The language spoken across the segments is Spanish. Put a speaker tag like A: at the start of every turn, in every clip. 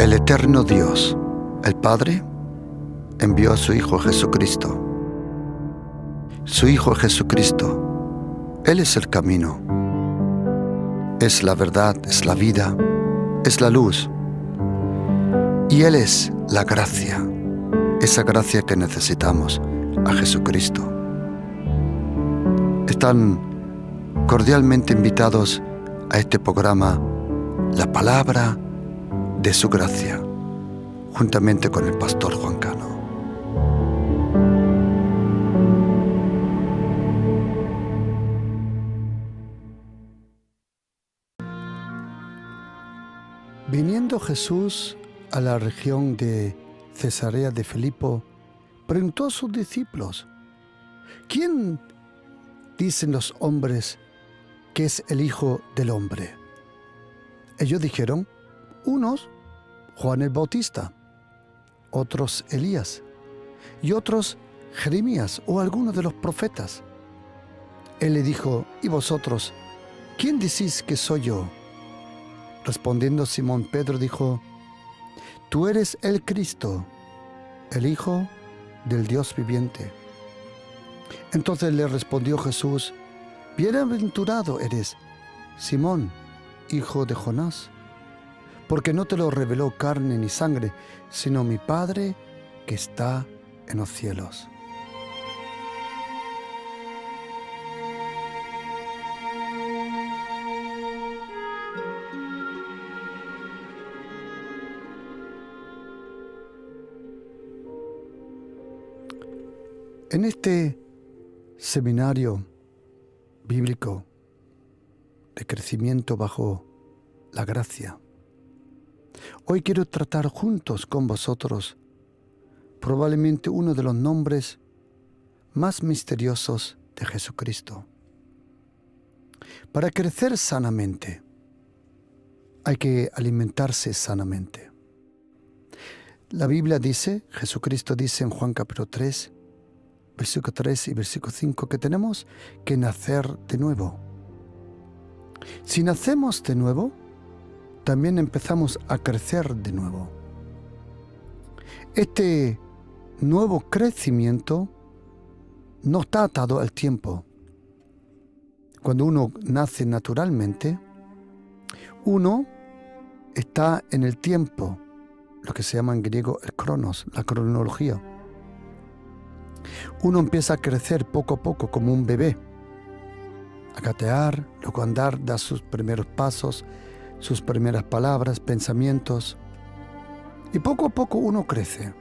A: El eterno Dios, el Padre, envió a su Hijo Jesucristo. Su Hijo Jesucristo, Él es el camino, es la verdad, es la vida, es la luz. Y Él es la gracia, esa gracia que necesitamos, a Jesucristo. Están cordialmente invitados a este programa, La Palabra de su Gracia, juntamente con el pastor Juan Cano. Viniendo Jesús a la región de Cesarea de Filipo, preguntó a sus discípulos: ¿quién dicen los hombres que es el Hijo del Hombre? Ellos dijeron: unos, Juan el Bautista, otros Elías, y otros Jeremías o alguno de los profetas. Él le dijo: ¿y vosotros, quién decís que soy yo? Respondiendo Simón Pedro dijo: tú eres el Cristo, el Hijo del Dios viviente. Entonces le respondió Jesús: bienaventurado eres, Simón, hijo de Jonás, porque no te lo reveló carne ni sangre, sino mi Padre que está en los cielos. En este seminario bíblico de crecimiento bajo la gracia, hoy quiero tratar juntos con vosotros probablemente uno de los nombres más misteriosos de Jesucristo. Para crecer sanamente, hay que alimentarse sanamente. La Biblia dice, Jesucristo dice en Juan capítulo 3, versículo 3 y versículo 5, que tenemos que nacer de nuevo. Si nacemos de nuevo, también empezamos a crecer de nuevo. Este nuevo crecimiento no está atado al tiempo. Cuando uno nace naturalmente, uno está en el tiempo, lo que se llama en griego el cronos, la cronología. Uno empieza a crecer poco a poco como un bebé, a gatear, luego a andar, da sus primeros pasos, sus primeras palabras, pensamientos, y poco a poco uno crece.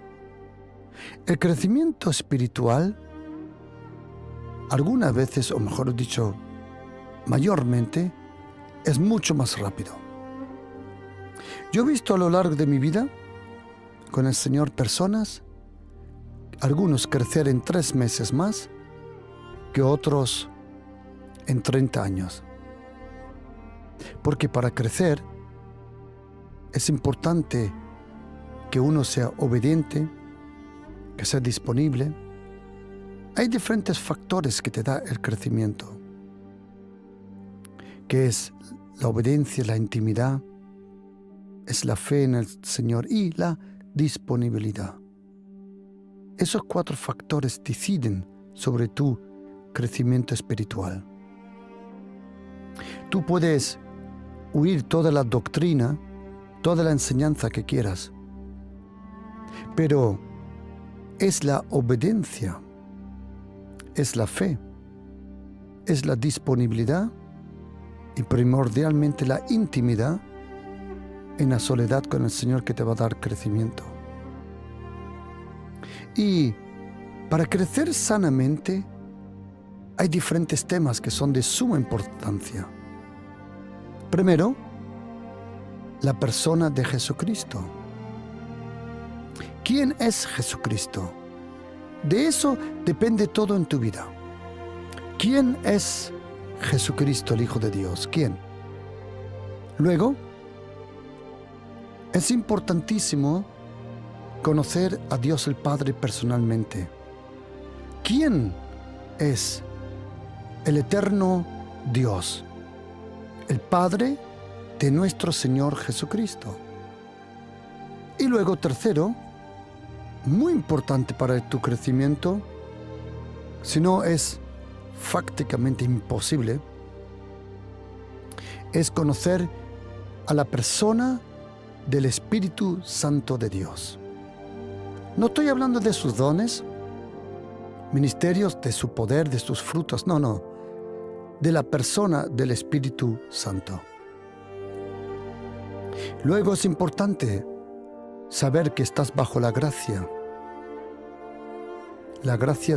A: El crecimiento espiritual, algunas veces, o mejor dicho, mayormente, es mucho más rápido. Yo he visto a lo largo de mi vida con el Señor personas, algunos crecer en 3 meses más que otros en 30 años. Porque para crecer es importante que uno sea obediente, que sea disponible. Hay diferentes factores que te da el crecimiento, que es la obediencia, la intimidad, es la fe en el Señor y la disponibilidad. Esos 4 factores deciden sobre tu crecimiento espiritual. Tú puedes oír toda la doctrina, toda la enseñanza que quieras, pero es la obediencia, es la fe, es la disponibilidad y primordialmente la intimidad en la soledad con el Señor que te va a dar crecimiento. Y para crecer sanamente hay diferentes temas que son de suma importancia. Primero, la persona de Jesucristo. ¿Quién es Jesucristo? De eso depende todo en tu vida. ¿Quién es Jesucristo, el Hijo de Dios? ¿Quién? Luego, es importantísimo conocer a Dios el Padre personalmente. ¿Quién es el eterno Dios? El Padre de nuestro Señor Jesucristo. Y luego, tercero, muy importante para tu crecimiento, si no es prácticamente imposible, es conocer a la persona del Espíritu Santo de Dios. No estoy hablando de sus dones, ministerios, de su poder, de sus frutos, no, de la persona del Espíritu Santo. Luego es importante saber que estás bajo la gracia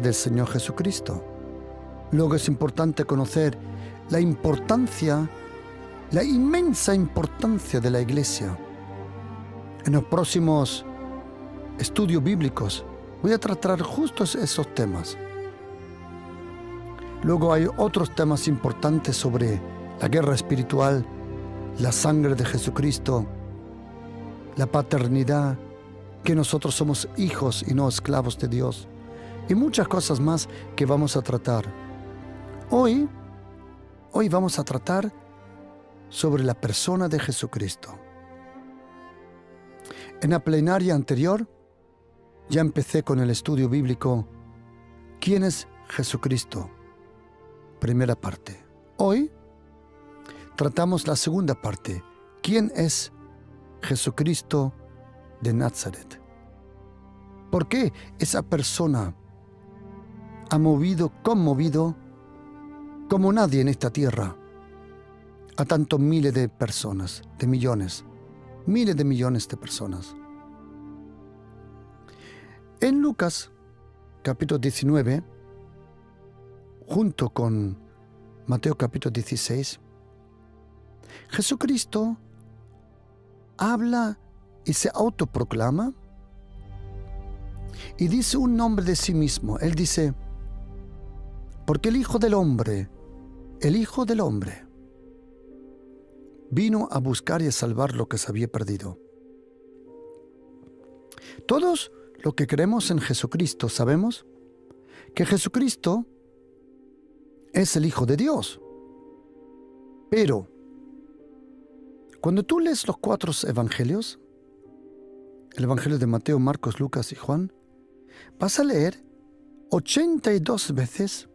A: del Señor Jesucristo. Luego es importante conocer la inmensa importancia de la Iglesia. En los próximos estudios bíblicos voy a tratar justo esos temas. Luego hay otros temas importantes sobre la guerra espiritual, la sangre de Jesucristo, la paternidad, que nosotros somos hijos y no esclavos de Dios, y muchas cosas más que vamos a tratar. Hoy vamos a tratar sobre la persona de Jesucristo. En la plenaria anterior ya empecé con el estudio bíblico ¿Quién es Jesucristo? Primera parte. Hoy tratamos la segunda parte. ¿Quién es Jesucristo de Nazaret? ¿Por qué esa persona ha conmovido como nadie en esta tierra a tantos miles de personas, de millones, miles de millones de personas? En Lucas, capítulo 19, junto con Mateo capítulo 16, Jesucristo habla y se autoproclama y dice un nombre de sí mismo. Él dice, porque el Hijo del Hombre, vino a buscar y a salvar lo que se había perdido. Todos los que creemos en Jesucristo sabemos que Jesucristo es el Hijo de Dios. Pero cuando tú lees los 4 evangelios, el evangelio de Mateo, Marcos, Lucas y Juan, vas a leer 82 veces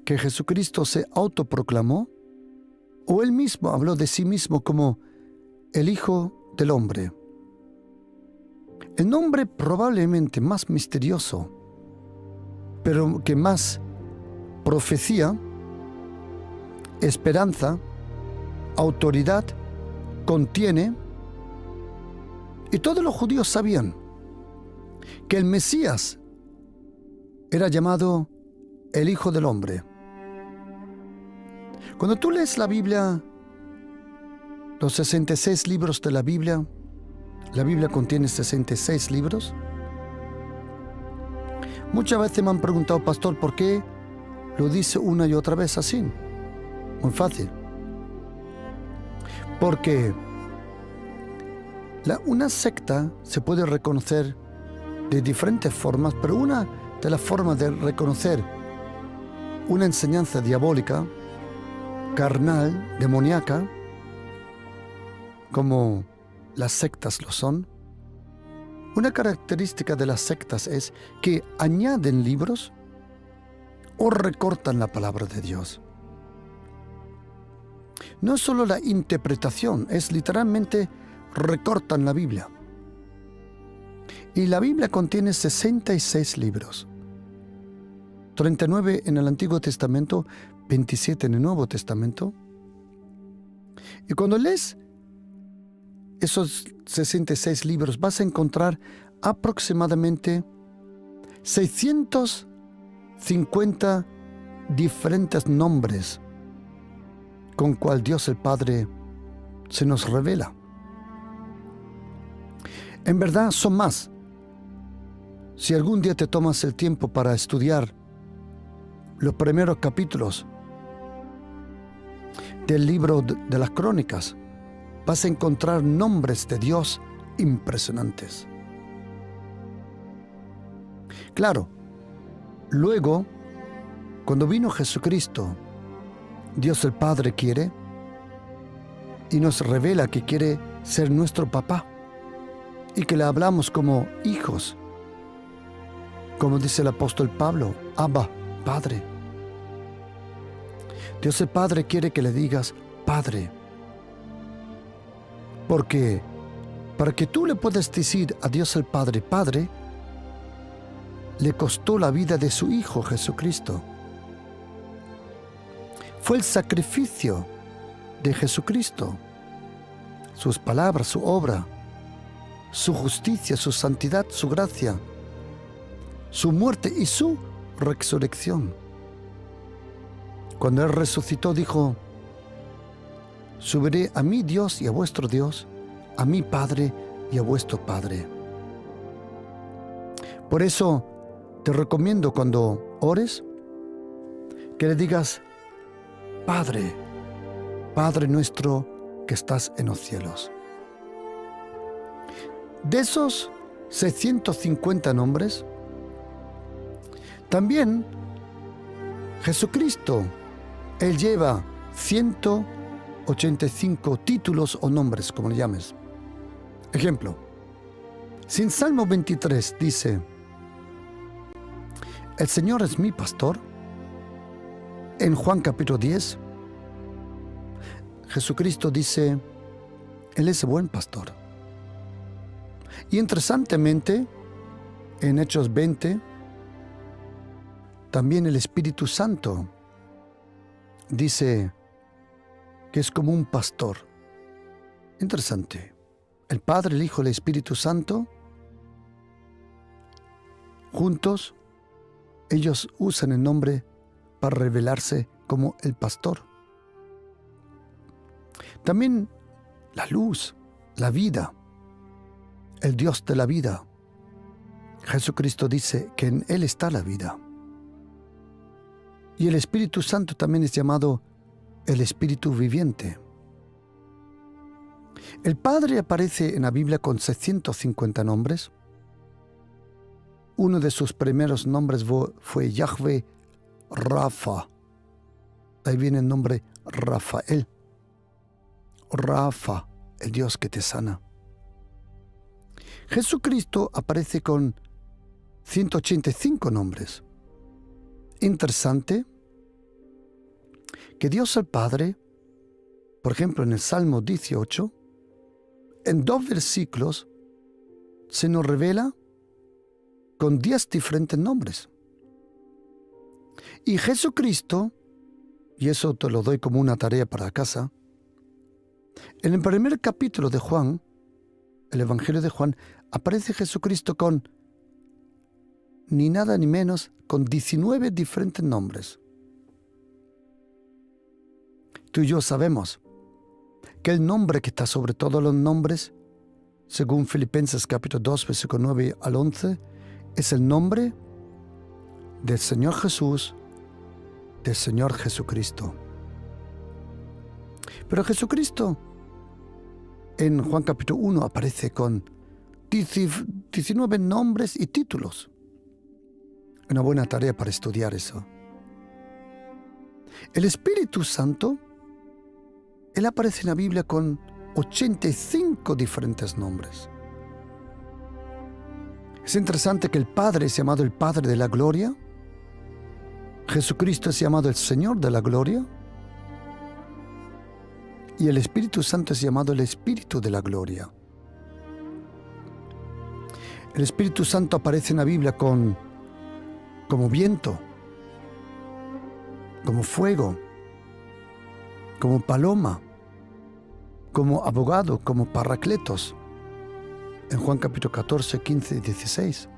A: que Jesucristo se autoproclamó o él mismo habló de sí mismo como el Hijo del Hombre. El nombre probablemente más misterioso, pero que más profecía, esperanza, autoridad contiene. Y todos los judíos sabían que el Mesías era llamado el Hijo del Hombre. Cuando tú lees la Biblia, los 66 libros de la Biblia contiene 66 libros. Muchas veces me han preguntado, pastor, ¿por qué lo dice una y otra vez así? Muy fácil. Porque una secta se puede reconocer de diferentes formas, pero una de las formas de reconocer una enseñanza diabólica, carnal, demoníaca, como las sectas lo son, una característica de las sectas es que añaden libros o recortan la palabra de Dios. No es solo la interpretación, es literalmente recortan la Biblia. Y la Biblia contiene 66 libros. 39 en el Antiguo Testamento, 27 en el Nuevo Testamento. Y cuando lees esos 66 libros vas a encontrar aproximadamente 650 diferentes nombres con cual Dios el Padre se nos revela. En verdad son más. Si algún día te tomas el tiempo para estudiar los primeros capítulos del libro de las Crónicas, vas a encontrar nombres de Dios impresionantes. Claro, luego, cuando vino Jesucristo, Dios el Padre quiere y nos revela que quiere ser nuestro papá. y que le hablamos como hijos. Como dice el apóstol Pablo, Abba, Padre. Dios el Padre quiere que le digas Padre. Porque para que tú le puedas decir a Dios el Padre, Padre, le costó la vida de su Hijo Jesucristo. Fue el sacrificio de Jesucristo, sus palabras, su obra, su justicia, su santidad, su gracia, su muerte y su resurrección. Cuando Él resucitó, dijo, subiré a mi Dios y a vuestro Dios, a mi Padre y a vuestro Padre. Por eso te recomiendo cuando ores, que le digas, Padre, Padre nuestro que estás en los cielos. De esos 650 nombres, también Jesucristo, Él lleva 185 títulos o nombres, como le llames. Ejemplo, si en Salmo 23 dice, el Señor es mi pastor, en Juan capítulo 10, Jesucristo dice, Él es el buen pastor. Y interesantemente, en Hechos 20, también el Espíritu Santo dice que es como un pastor. Interesante. El Padre, el Hijo y el Espíritu Santo, juntos, ellos usan el nombre para revelarse como el pastor. También la luz, la vida, el Dios de la vida. Jesucristo dice que en Él está la vida. Y el Espíritu Santo también es llamado el Espíritu viviente. El Padre aparece en la Biblia con 650 nombres. Uno de sus primeros nombres fue Yahvé Rafa. Ahí viene el nombre Rafael. Rafa, el Dios que te sana. Jesucristo aparece con 185 nombres. Interesante que Dios el Padre, por ejemplo en el Salmo 18, en 2 versículos se nos revela con 10 diferentes nombres. Y Jesucristo, y eso te lo doy como una tarea para casa, en el primer capítulo de Juan, el Evangelio de Juan, aparece Jesucristo con ni nada ni menos, con 19 diferentes nombres. Tú y yo sabemos que el nombre que está sobre todos los nombres, según Filipenses capítulo 2, versículo 9 al 11, es el nombre del Señor Jesús, del Señor Jesucristo. Pero Jesucristo en Juan capítulo 1 aparece con 19 nombres y títulos. Una buena tarea para estudiar eso. El Espíritu Santo, Él aparece en la Biblia con 85 diferentes nombres. Es interesante que el Padre es llamado el Padre de la Gloria. Jesucristo es llamado el Señor de la Gloria. Y el Espíritu Santo es llamado el Espíritu de la Gloria. El Espíritu Santo aparece en la Biblia como viento, como fuego, como paloma, como abogado, como paracletos, en Juan capítulo 14, 15 y 16.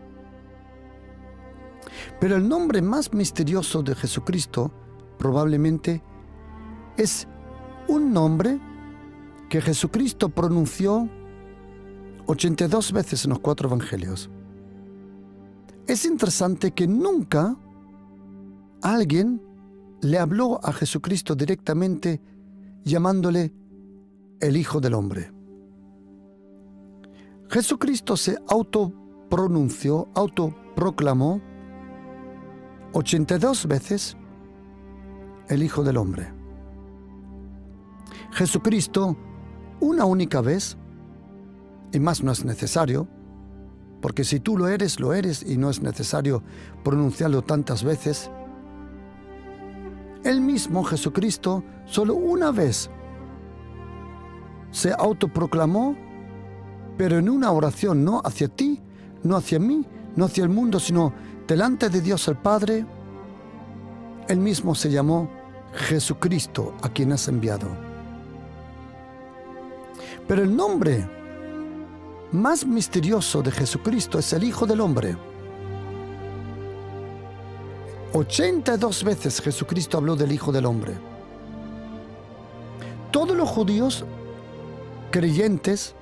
A: Pero el nombre más misterioso de Jesucristo probablemente es un nombre que Jesucristo pronunció 82 veces en los 4 evangelios. Es interesante que nunca alguien le habló a Jesucristo directamente llamándole el Hijo del Hombre. Jesucristo se autopronunció, autoproclamó 82 veces el Hijo del Hombre. Jesucristo, una única vez, y más no es necesario, porque si tú lo eres y no es necesario pronunciarlo tantas veces. Él mismo, Jesucristo, solo una vez se autoproclamó, pero en una oración, no hacia ti, no hacia mí, no hacia el mundo, sino delante de Dios el Padre. Él mismo se llamó Jesucristo, a quien has enviado. Pero el nombre más misterioso de Jesucristo es el Hijo del Hombre. 82 veces Jesucristo habló del Hijo del Hombre. Todos los judíos creyentes,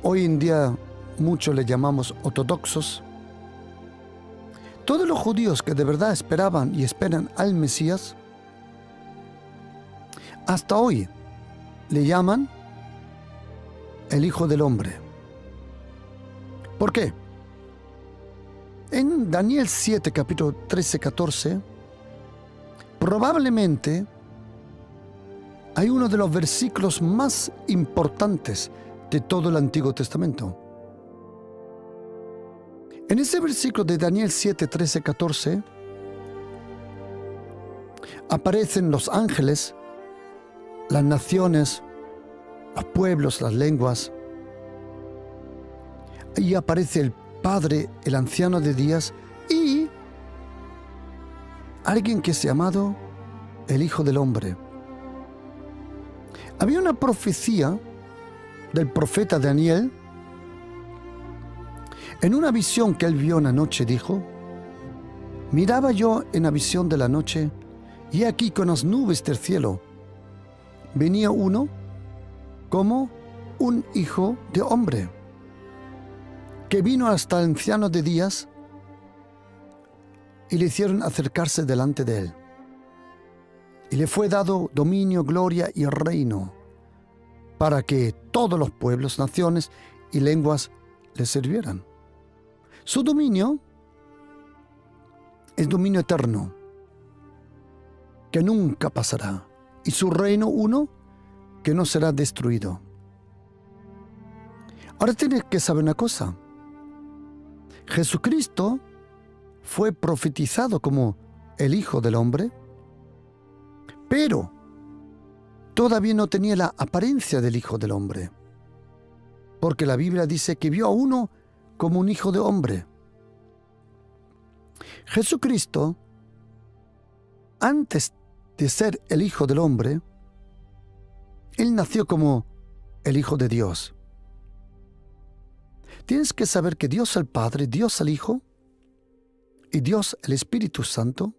A: hoy en día muchos le llamamos ortodoxos, todos los judíos que de verdad esperaban y esperan al Mesías, hasta hoy le llaman el Hijo del Hombre. ¿Por qué? En Daniel 7, capítulo 13-14, probablemente hay uno de los versículos más importantes de todo el Antiguo Testamento. En ese versículo de Daniel 7, 13-14, aparecen los ángeles, las naciones, los pueblos, las lenguas. Ahí aparece el Padre, el anciano de días, y alguien que es llamado el Hijo del Hombre. Había una profecía del profeta Daniel. En una visión que él vio una noche, dijo: miraba yo en la visión de la noche, y aquí con las nubes del cielo venía uno como un hijo de hombre, que vino hasta el anciano de días y le hicieron acercarse delante de él. Y le fue dado dominio, gloria y reino, para que todos los pueblos, naciones y lenguas le sirvieran. Su dominio es dominio eterno, que nunca pasará, y su reino uno, que no será destruido. Ahora tienes que saber una cosa. Jesucristo fue profetizado como el Hijo del Hombre, pero todavía no tenía la apariencia del Hijo del Hombre, porque la Biblia dice que vio a uno como un hijo de hombre. Jesucristo, antes de ser el Hijo del Hombre, Él nació como el Hijo de Dios. Tienes que saber que Dios el Padre, Dios el Hijo y Dios el Espíritu Santo,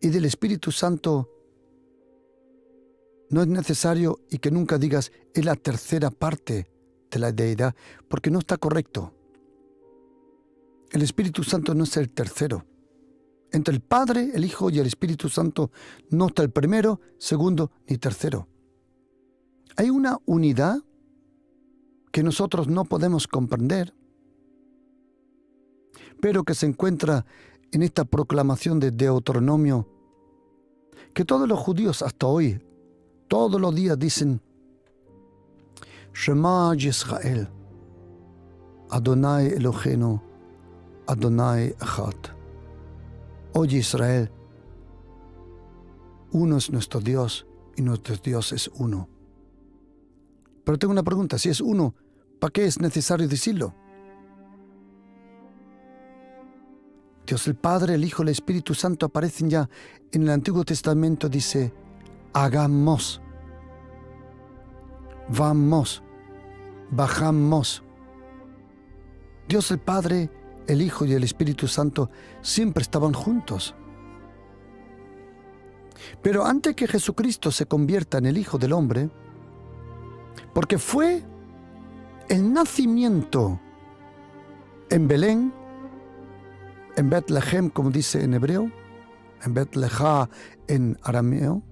A: y del Espíritu Santo no es necesario, y que nunca digas es la tercera parte de la deidad, porque no está correcto. El Espíritu Santo no es el tercero. Entre el Padre, el Hijo y el Espíritu Santo no está el primero, segundo ni tercero. Hay una unidad que nosotros no podemos comprender, pero que se encuentra en esta proclamación de Deuteronomio, que todos los judíos hasta hoy, todos los días dicen: Shema Yisrael, Adonai Eloheinu, Adonai Echad. Oye Israel, uno es nuestro Dios y nuestro Dios es uno. Pero tengo una pregunta: si es uno, ¿para qué es necesario decirlo? Dios el Padre, el Hijo y el Espíritu Santo aparecen ya en el Antiguo Testamento. Dice: hagamos, vamos, bajamos. Dios el Padre, el Hijo y el Espíritu Santo siempre estaban juntos. Pero antes que Jesucristo se convierta en el Hijo del Hombre, porque fue el nacimiento en Belén, en Betlehem, como dice en hebreo, en Betlehem en arameo,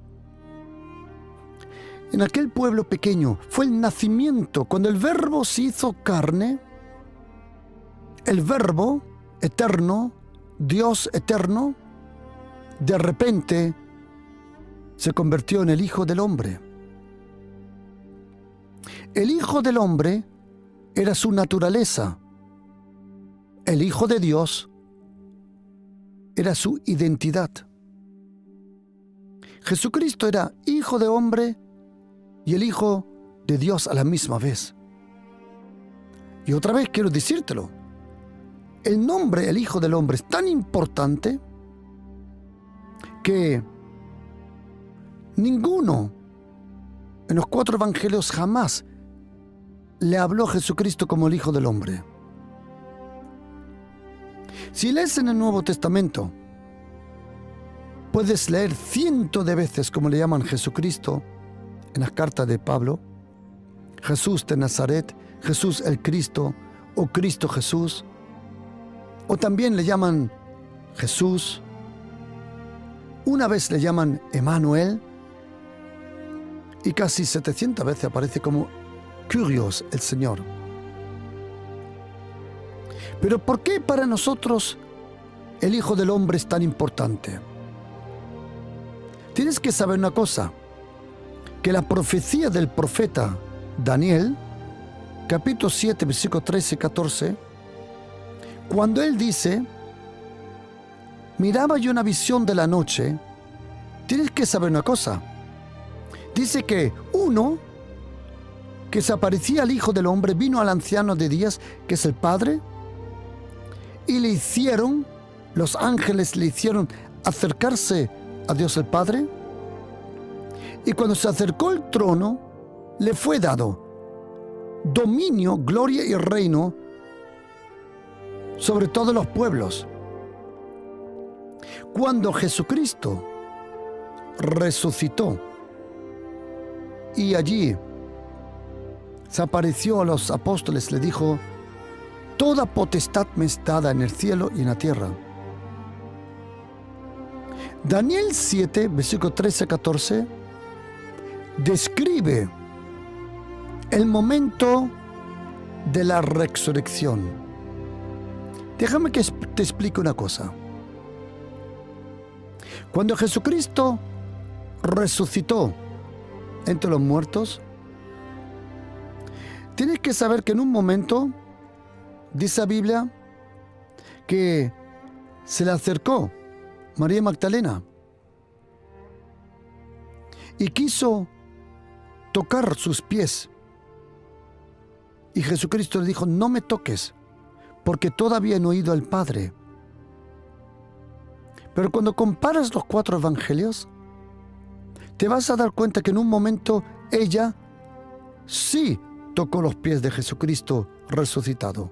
A: en aquel pueblo pequeño, fue el nacimiento. Cuando el Verbo se hizo carne, el Verbo eterno, Dios eterno, de repente se convirtió en el Hijo del Hombre. El Hijo del Hombre era su naturaleza. El Hijo de Dios era su identidad. Jesucristo era Hijo de Hombre y el Hijo de Dios a la misma vez. Y otra vez quiero decírtelo. El nombre, el Hijo del Hombre, es tan importante que ninguno en los 4 evangelios jamás le habló a Jesucristo como el Hijo del Hombre. Si lees en el Nuevo Testamento, puedes leer cientos de veces como le llaman Jesucristo en las cartas de Pablo, Jesús de Nazaret, Jesús el Cristo o Cristo Jesús, o también le llaman Jesús, una vez le llaman Emmanuel, y casi 700 veces aparece como Kyrios, el Señor. Pero ¿por qué para nosotros el Hijo del Hombre es tan importante? Tienes que saber una cosa, que la profecía del profeta Daniel, capítulo 7, versículos 13 y 14, cuando él dice, miraba yo una visión de la noche, tienes que saber una cosa. Dice que uno que se aparecía al Hijo del Hombre vino al anciano de días, que es el Padre, y le hicieron, los ángeles le hicieron acercarse a Dios el Padre, y cuando se acercó al trono, le fue dado dominio, gloria y reino sobre todos los pueblos. Cuando Jesucristo resucitó y allí se apareció a los apóstoles, le dijo, toda potestad me es dada en el cielo y en la tierra. Daniel 7, versículo 13 a 14, describe el momento de la resurrección. Déjame que te explique una cosa. Cuando Jesucristo resucitó entre los muertos, tienes que saber que en un momento, dice la Biblia, que se le acercó María Magdalena y quiso tocar sus pies. Y Jesucristo le dijo, no me toques, porque todavía no he ido al Padre. Pero cuando comparas los 4 evangelios, te vas a dar cuenta que en un momento ella sí tocó los pies de Jesucristo resucitado.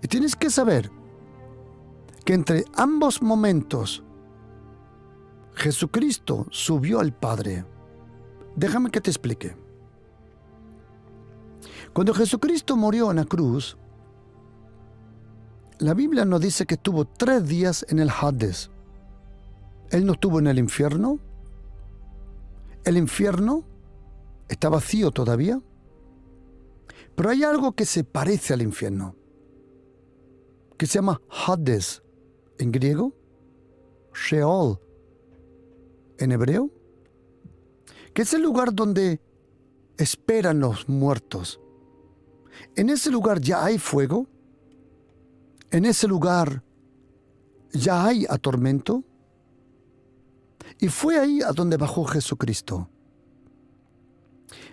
A: Y tienes que saber que entre ambos momentos Jesucristo subió al Padre. Déjame que te explique. Cuando Jesucristo murió en la cruz, la Biblia nos dice que estuvo 3 días en el Hades. Él no estuvo en el infierno. El infierno está vacío todavía. Pero hay algo que se parece al infierno, que se llama Hades en griego, Sheol en hebreo, que es el lugar donde esperan los muertos. En ese lugar ya hay fuego, en ese lugar ya hay atormento, y fue ahí a donde bajó Jesucristo.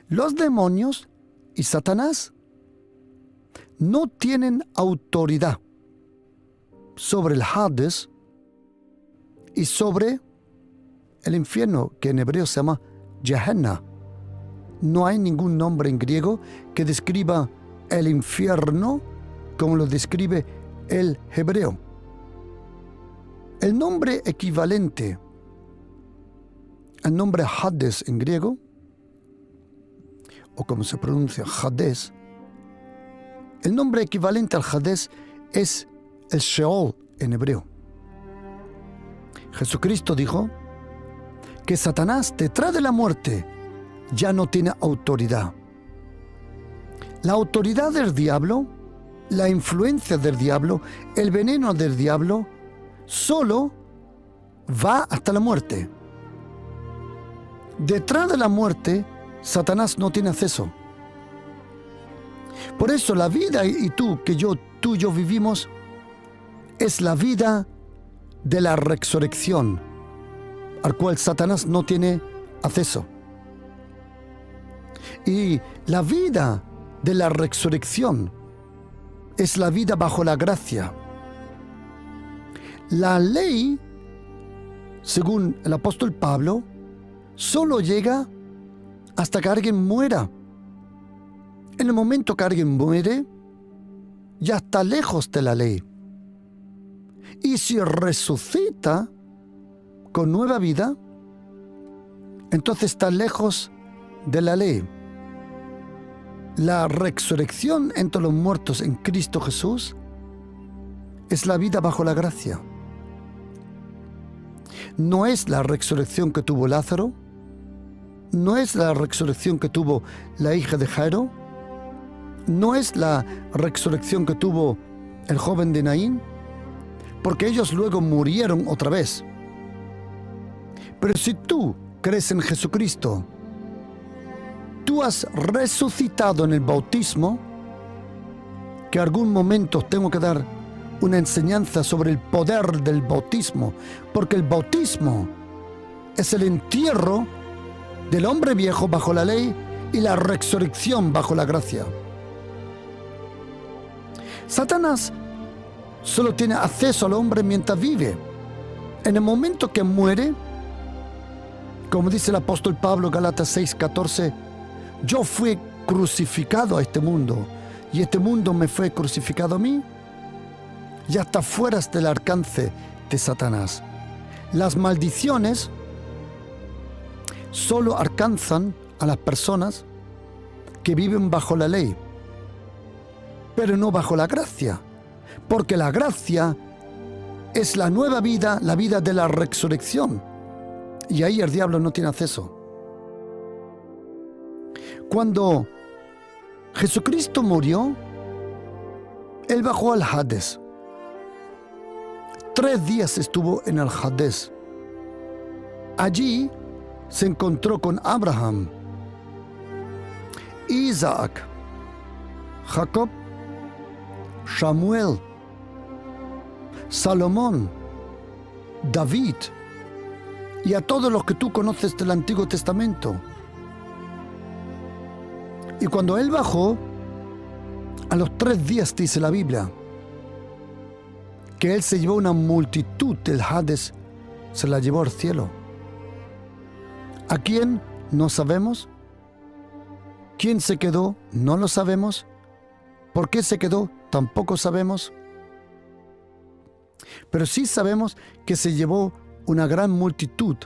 A: Los demonios y Satanás no tienen autoridad sobre el Hades y sobre el infierno, que en hebreo se llama Gehenna. No hay ningún nombre en griego que describa el infierno como lo describe el hebreo. El nombre equivalente al nombre Hades en griego, o como se pronuncia Hades, el nombre equivalente al Hades es el Sheol en hebreo. Jesucristo dijo que Satanás, detrás de la muerte, ya no tiene autoridad. La autoridad del diablo, la influencia del diablo, el veneno del diablo, solo va hasta la muerte. Detrás de la muerte Satanás no tiene acceso. Por eso la vida tú y yo vivimos es la vida de la resurrección, al cual Satanás no tiene acceso. Y la vida de la resurrección es la vida bajo la gracia. La ley, según el apóstol Pablo, solo llega hasta que alguien muera. En el momento que alguien muere, ya está lejos de la ley. Y si resucita con nueva vida, entonces está lejos de la ley. La resurrección entre los muertos en Cristo Jesús es la vida bajo la gracia. No es la resurrección que tuvo Lázaro, no es la resurrección que tuvo la hija de Jairo, no es la resurrección que tuvo el joven de Naín, porque ellos luego murieron otra vez. Pero si tú crees en Jesucristo, tú has resucitado en el bautismo, que en algún momento tengo que dar una enseñanza sobre el poder del bautismo, porque el bautismo es el entierro del hombre viejo bajo la ley y la resurrección bajo la gracia. Satanás solo tiene acceso al hombre mientras vive. En el momento que muere, como dice el apóstol Pablo, Gálatas 6:14, yo fui crucificado a este mundo y este mundo me fue crucificado a mí. Ya está fuera del alcance de Satanás. Las maldiciones solo alcanzan a las personas que viven bajo la ley, pero no bajo la gracia, porque la gracia es la nueva vida, la vida de la resurrección, y ahí el diablo no tiene acceso. Cuando Jesucristo murió, Él bajó al Hades. 3 días estuvo en el Hades. Allí se encontró con Abraham, Isaac, Jacob, Samuel, Salomón, David y a todos los que tú conoces del Antiguo Testamento. Y cuando Él bajó, a los 3 días dice la Biblia, que Él se llevó una multitud del Hades, se la llevó al cielo. ¿A quién? No sabemos. ¿Quién se quedó? No lo sabemos. ¿Por qué se quedó? Tampoco sabemos. Pero sí sabemos que se llevó una gran multitud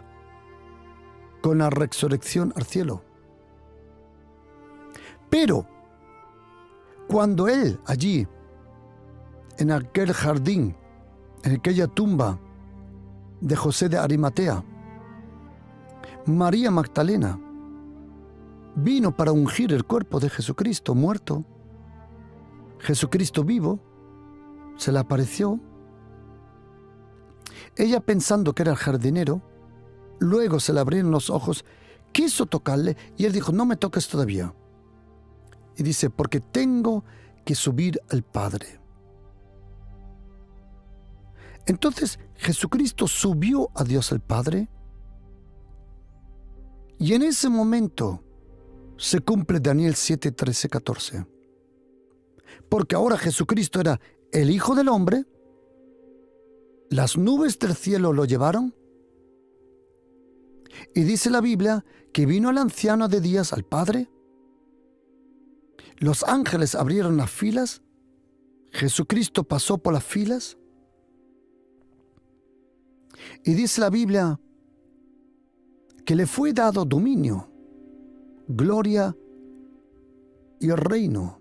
A: con la resurrección al cielo. Pero cuando Él allí, en aquel jardín, en aquella tumba de José de Arimatea, María Magdalena vino para ungir el cuerpo de Jesucristo muerto. Jesucristo vivo se le apareció. Ella, pensando que era el jardinero, luego se le abrieron los ojos, quiso tocarle y él dijo, no me toques todavía. Y dice, porque tengo que subir al Padre. Entonces Jesucristo subió a Dios el Padre y en ese momento se cumple Daniel 7, 13, 14. Porque ahora Jesucristo era el Hijo del Hombre, las nubes del cielo lo llevaron y dice la Biblia que vino el anciano de días al Padre, los ángeles abrieron las filas, Jesucristo pasó por las filas y dice la Biblia que le fue dado dominio, gloria y el reino.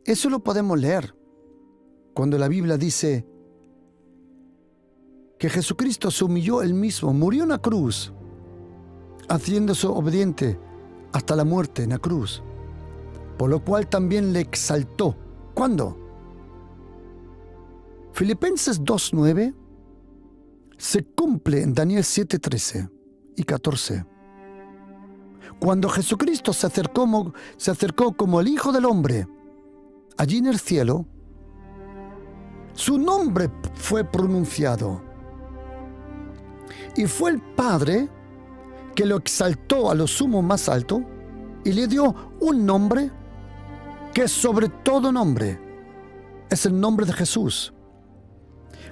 A: Eso lo podemos leer cuando la Biblia dice que Jesucristo se humilló él mismo, murió en la cruz, haciéndose obediente hasta la muerte en la cruz, por lo cual también le exaltó. ¿Cuándo? Filipenses 2:9 se cumple en Daniel 7:13 y 14. Cuando Jesucristo se acercó como el Hijo del Hombre, allí en el cielo, su nombre fue pronunciado. Y fue el Padre que lo exaltó a lo sumo más alto y le dio un nombre que es sobre todo nombre. Es el nombre de Jesús.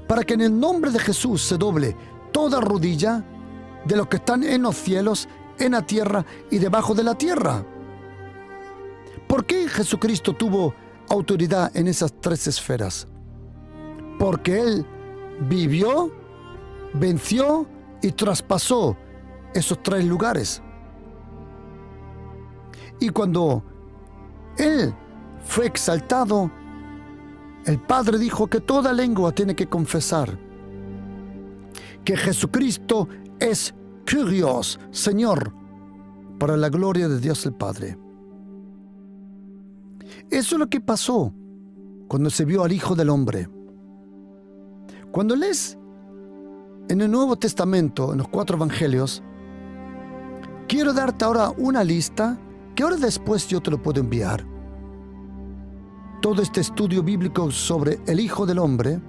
A: Para que en el nombre de Jesús se doble toda rodilla de los que están en los cielos, en la tierra y debajo de la tierra. ¿Por qué Jesucristo tuvo autoridad en esas tres esferas? Porque Él vivió, venció y traspasó esos tres lugares. Y cuando Él fue exaltado, el Padre dijo que toda lengua tiene que confesar que Jesucristo es Kyrios, Señor, para la gloria de Dios el Padre. Eso es lo que pasó cuando se vio al Hijo del Hombre. Cuando lees en el Nuevo Testamento, en los 4 Evangelios, quiero darte ahora una lista que ahora después yo te lo puedo enviar. Todo este estudio bíblico sobre el Hijo del Hombre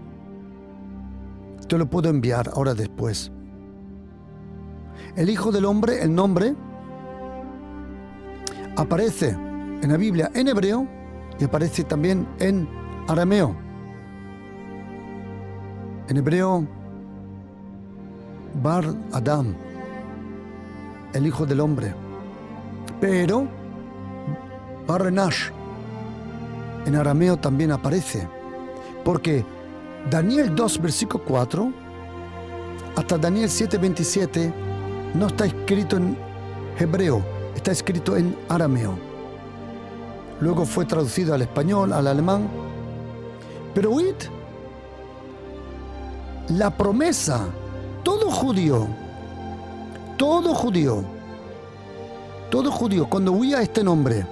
A: te lo puedo enviar ahora después. El Hijo del Hombre, el nombre, aparece en la Biblia en hebreo y aparece también en arameo. En hebreo, Bar Adam, el Hijo del Hombre. Pero Bar Renash, en arameo también aparece, porque Daniel 2, versículo 4, hasta Daniel 7, 27, no está escrito en hebreo, está escrito en arameo. Luego fue traducido al español, al alemán. Pero oíd, la promesa, todo judío, cuando oía este nombre,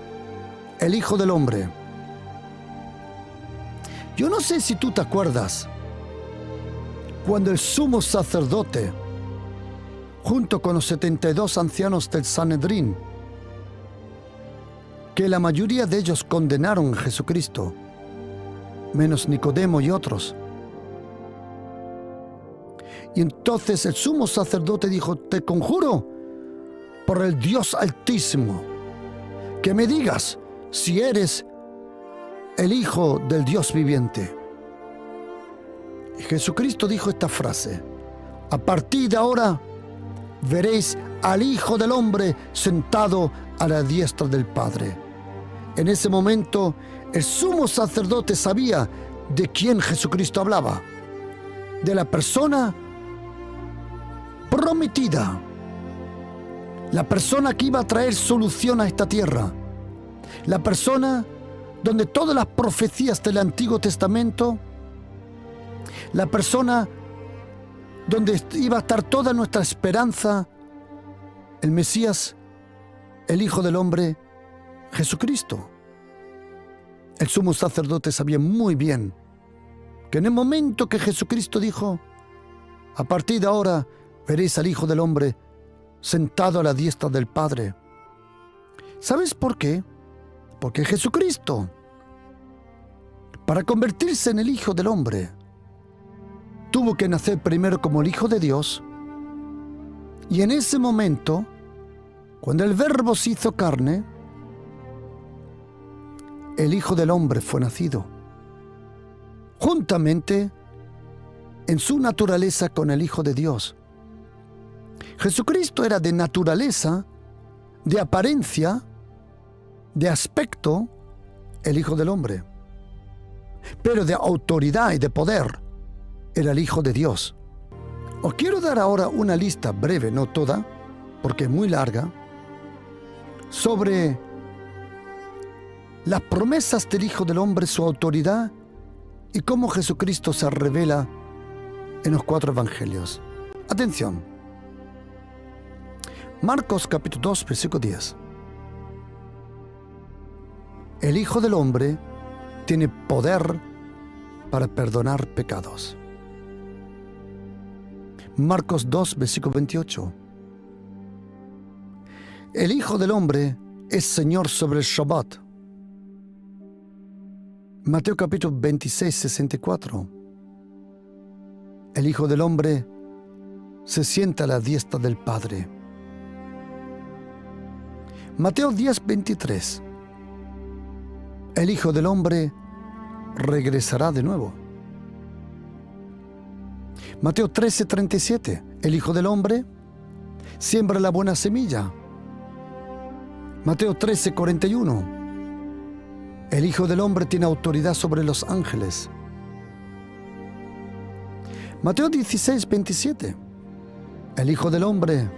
A: el Hijo del Hombre. Yo no sé si tú te acuerdas, cuando el sumo sacerdote, junto con los 72 ancianos del Sanedrín, que la mayoría de ellos condenaron a Jesucristo, menos Nicodemo y otros. Y entonces el sumo sacerdote dijo: te conjuro por el Dios Altísimo, que me digas si eres el Hijo del Dios viviente. Y Jesucristo dijo esta frase: a partir de ahora veréis al Hijo del Hombre sentado a la diestra del Padre. En ese momento, el sumo sacerdote sabía de quién Jesucristo hablaba: de la persona prometida, la persona que iba a traer solución a esta tierra, la persona donde todas las profecías del Antiguo Testamento, la persona donde iba a estar toda nuestra esperanza, el Mesías, el Hijo del Hombre, Jesucristo. El sumo sacerdote sabía muy bien que en el momento que Jesucristo dijo: a partir de ahora veréis al Hijo del Hombre sentado a la diestra del Padre. ¿Sabes por qué? Porque Jesucristo, para convertirse en el Hijo del Hombre, tuvo que nacer primero como el Hijo de Dios, y en ese momento, cuando el Verbo se hizo carne, el Hijo del Hombre fue nacido, juntamente en su naturaleza con el Hijo de Dios. Jesucristo era de naturaleza, de apariencia, de aspecto, el Hijo del Hombre, pero de autoridad y de poder era el Hijo de Dios. Os quiero dar ahora una lista breve, no toda, porque es muy larga, sobre las promesas del Hijo del Hombre, su autoridad y cómo Jesucristo se revela en los 4 evangelios. Atención. Marcos capítulo 2, versículo 10. El Hijo del Hombre tiene poder para perdonar pecados. Marcos 2, versículo 28. El Hijo del Hombre es Señor sobre el Shabbat. Mateo capítulo 26, 64. El Hijo del Hombre se sienta a la diestra del Padre. Mateo 10, 23. El Hijo del Hombre regresará de nuevo. Mateo 13, 37. El Hijo del Hombre siembra la buena semilla. Mateo 13, 41. El Hijo del Hombre tiene autoridad sobre los ángeles. Mateo 16, 27. El Hijo del Hombre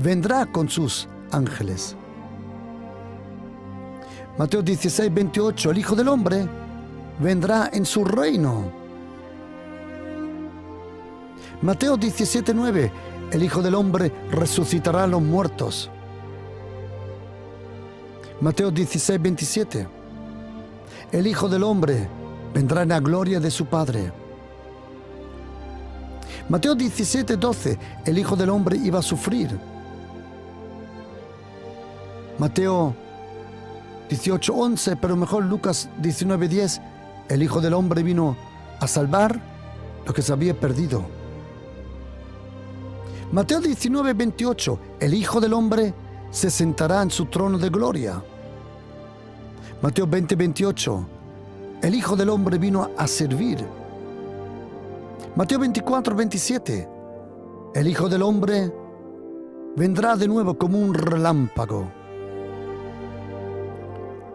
A: vendrá con sus ángeles. Mateo 16, 28. El Hijo del Hombre vendrá en su reino. Mateo 17, 9. El Hijo del Hombre resucitará a los muertos. Mateo 16, 27. El Hijo del Hombre vendrá en la gloria de su Padre. Mateo 17, 12. El Hijo del Hombre iba a sufrir. Mateo 18, 11. Pero mejor Lucas 19, 10. El Hijo del Hombre vino a salvar lo que se había perdido. Mateo 19, 28. El Hijo del Hombre se sentará en su trono de gloria. Mateo 20, 28. El Hijo del Hombre vino a servir. Mateo 24, 27. El Hijo del Hombre vendrá de nuevo como un relámpago.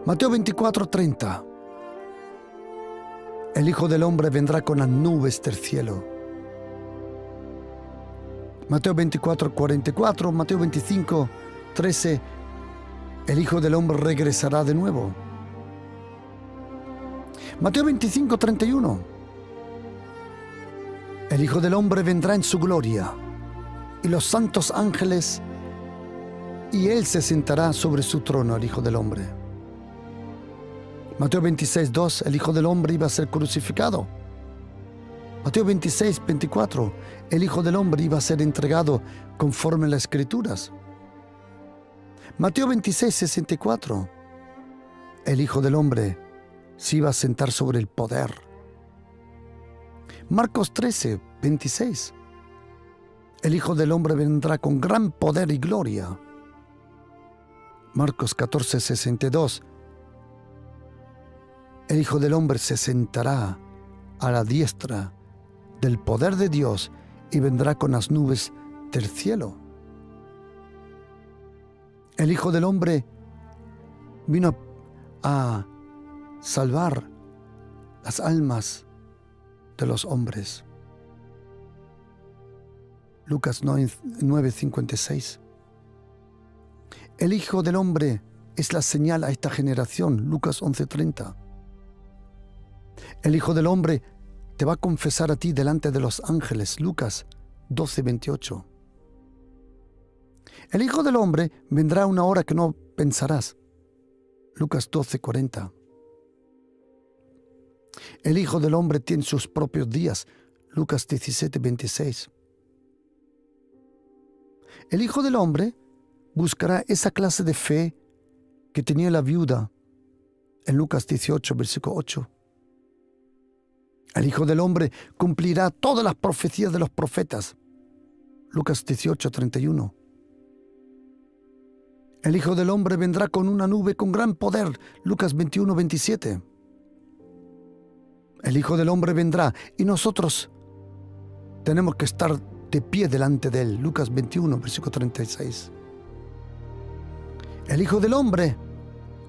A: Mateo 24, 30. El Hijo del Hombre vendrá con las nubes del cielo. Mateo 24, 44. Mateo 25, 13. El Hijo del Hombre regresará de nuevo. Mateo 25, 31. El Hijo del Hombre vendrá en su gloria, y los santos ángeles, y Él se sentará sobre su trono, el Hijo del Hombre. Mateo 26, 2. El Hijo del Hombre iba a ser crucificado. Mateo 26, 24. El Hijo del Hombre iba a ser entregado conforme a las Escrituras. Mateo 26, 64. El Hijo del Hombre se iba a sentar sobre el poder. Marcos 13, 26. El Hijo del Hombre vendrá con gran poder y gloria. Marcos 14, 62. El Hijo del Hombre se sentará a la diestra del poder de Dios y vendrá con las nubes del cielo. El Hijo del Hombre vino a salvar las almas de los hombres. Lucas 9, 56. El Hijo del Hombre es la señal a esta generación. Lucas 11, 30. El Hijo del Hombre te va a confesar a ti delante de los ángeles. Lucas 12, 28. El Hijo del Hombre vendrá a una hora que no pensarás. Lucas 12, 40. El Hijo del Hombre tiene sus propios días. Lucas 17, 26. El Hijo del Hombre buscará esa clase de fe que tenía la viuda en Lucas 18, versículo 8. El Hijo del Hombre cumplirá todas las profecías de los profetas. Lucas 18, 31. El Hijo del Hombre vendrá con una nube con gran poder. Lucas 21, 27. El Hijo del Hombre vendrá y nosotros tenemos que estar de pie delante de Él. Lucas 21, versículo 36. El Hijo del Hombre.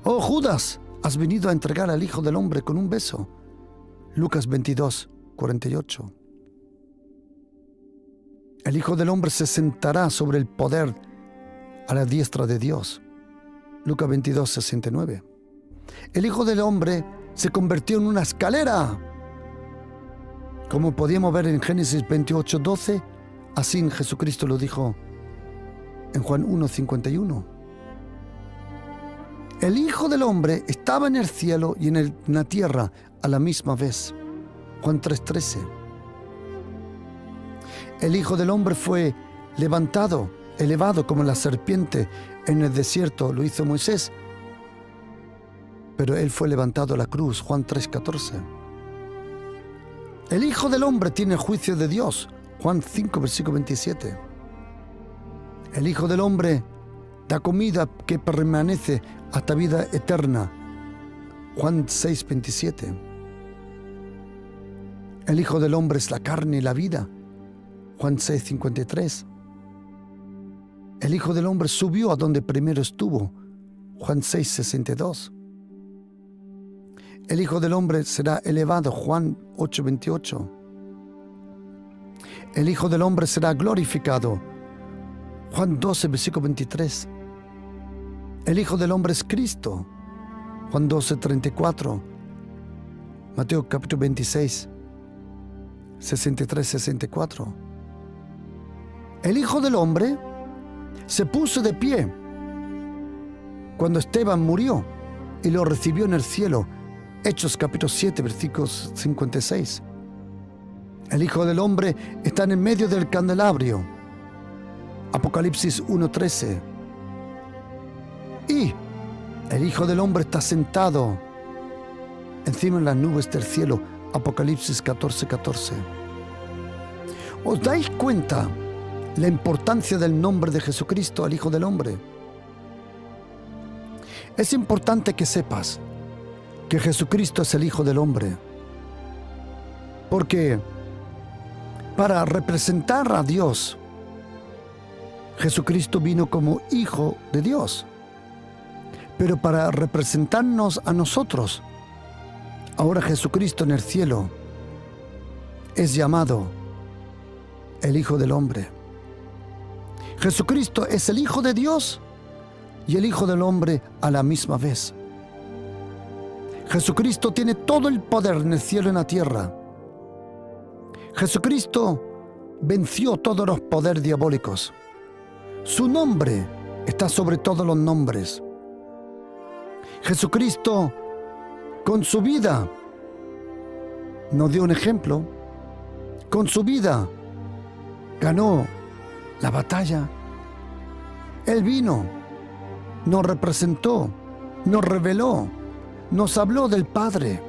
A: Oh Judas, has venido a entregar al Hijo del Hombre con un beso. Lucas 22, 48. El Hijo del Hombre se sentará sobre el poder a la diestra de Dios. Lucas 22, 69. El Hijo del Hombre se convirtió en una escalera. Como podíamos ver en Génesis 28, 12, así Jesucristo lo dijo en Juan 1, 51. El Hijo del Hombre estaba en el cielo y en la tierra a la misma vez. Juan 3, 13. El Hijo del Hombre fue levantado elevado como la serpiente en el desierto lo hizo Moisés, pero Él fue levantado a la cruz, Juan 3:14. El Hijo del Hombre tiene el juicio de Dios, Juan 5, versículo 27. El Hijo del Hombre da comida que permanece hasta vida eterna, Juan 6, 27. El Hijo del Hombre es la carne y la vida, Juan 6, 53. El Hijo del Hombre subió a donde primero estuvo, Juan 6, 62. El Hijo del Hombre será elevado, Juan 8, 28. El Hijo del Hombre será glorificado, Juan 12, versículo 23. El Hijo del Hombre es Cristo, Juan 12, 34. Mateo capítulo 26, 63, 64. El Hijo del Hombre se puso de pie cuando Esteban murió y lo recibió en el cielo, Hechos capítulo 7, versículos 56. El Hijo del Hombre está en el medio del candelabro, Apocalipsis 1:13. Y el Hijo del Hombre está sentado encima de las nubes del cielo, Apocalipsis 14:14. ¿Os dais cuenta la importancia del nombre de Jesucristo al Hijo del Hombre? Es importante que sepas que Jesucristo es el Hijo del Hombre, porque para representar a Dios, Jesucristo vino como Hijo de Dios. Pero para representarnos a nosotros, ahora Jesucristo en el cielo es llamado el Hijo del Hombre. Jesucristo es el Hijo de Dios y el Hijo del Hombre a la misma vez. Jesucristo tiene todo el poder en el cielo y en la tierra. Jesucristo venció todos los poderes diabólicos. Su nombre está sobre todos los nombres. Jesucristo, con su vida, nos dio un ejemplo. Con su vida ganó la batalla. Él vino, nos representó, nos reveló, nos habló del Padre.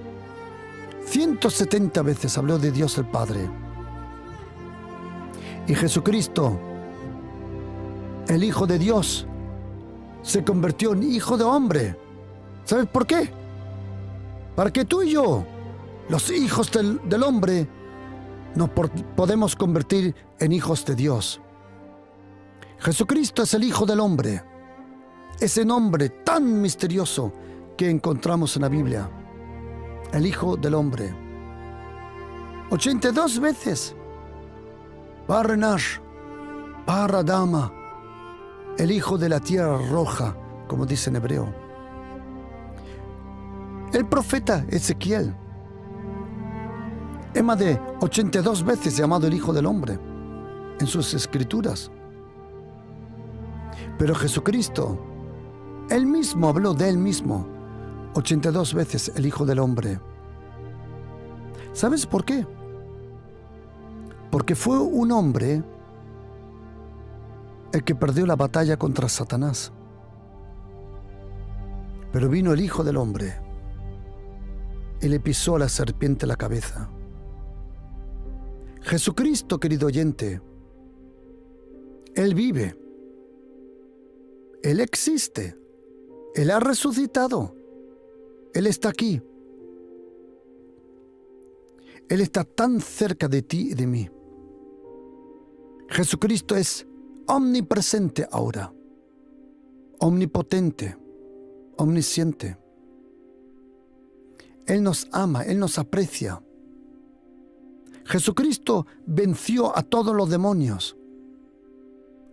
A: 170 veces habló de Dios el Padre. Y Jesucristo, el Hijo de Dios, se convirtió en Hijo de Hombre. ¿Sabes por qué? Para que tú y yo, los hijos del hombre, nos podemos convertir en hijos de Dios. Jesucristo es el Hijo del Hombre, ese nombre tan misterioso que encontramos en la Biblia, el Hijo del Hombre. 82 veces. Barrenash, Paradama, el Hijo de la Tierra Roja, como dice en hebreo. El profeta Ezequiel es más de 82 veces llamado el Hijo del Hombre en sus escrituras. Pero Jesucristo, Él mismo habló de Él mismo 82 veces el Hijo del Hombre. ¿Sabes por qué? Porque fue un hombre el que perdió la batalla contra Satanás. Pero vino el Hijo del Hombre y le pisó a la serpiente la cabeza. Jesucristo, querido oyente, Él vive, Él existe, Él ha resucitado, Él está aquí. Él está tan cerca de ti y de mí. Jesucristo es omnipresente ahora, omnipotente, omnisciente. Él nos ama, Él nos aprecia. Jesucristo venció a todos los demonios,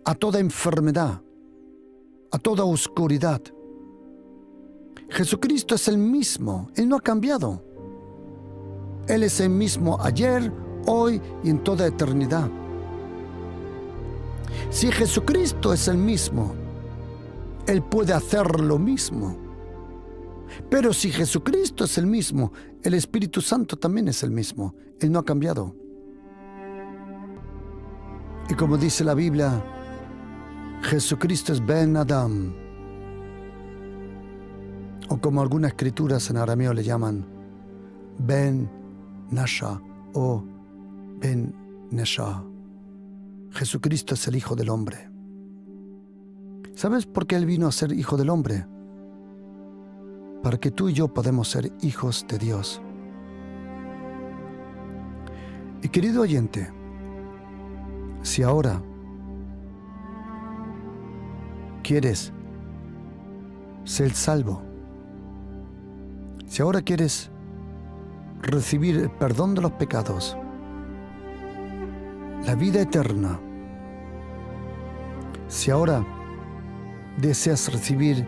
A: a toda enfermedad, a toda oscuridad. Jesucristo es el mismo, Él no ha cambiado. Él es el mismo ayer, hoy y en toda eternidad. Si Jesucristo es el mismo, Él puede hacer lo mismo. Pero si Jesucristo es el mismo, el Espíritu Santo también es el mismo. Él no ha cambiado. Y como dice la Biblia, Jesucristo es Ben Adam, o como algunas escrituras en arameo le llaman, Ben Nasha o Ben Nesha. Jesucristo es el Hijo del Hombre. ¿Sabes por qué Él vino a ser Hijo del Hombre? Para que tú y yo podamos ser hijos de Dios. Y querido oyente, si ahora quieres ser salvo, si ahora quieres recibir el perdón de los pecados, la vida eterna, si ahora deseas recibir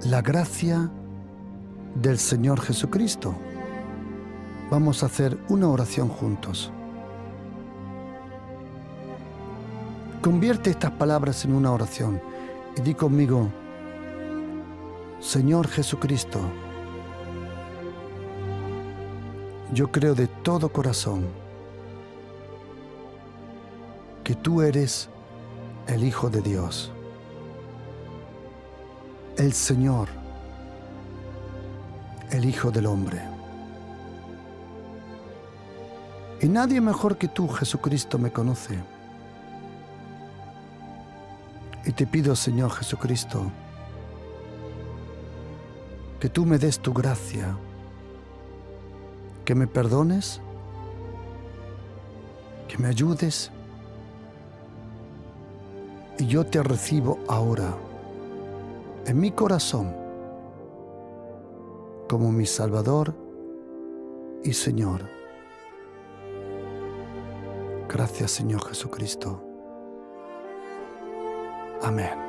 A: la gracia del Señor Jesucristo, vamos a hacer una oración juntos. Convierte estas palabras en una oración y di conmigo: Señor Jesucristo, yo creo de todo corazón que tú eres el Hijo de Dios, el Señor, el Hijo del Hombre. Y nadie mejor que tú, Jesucristo, me conoce. Y te pido, Señor Jesucristo, que tú me des tu gracia, que me perdones, que me ayudes, y yo te recibo ahora en mi corazón como mi Salvador y Señor. Gracias, Señor Jesucristo. Amén.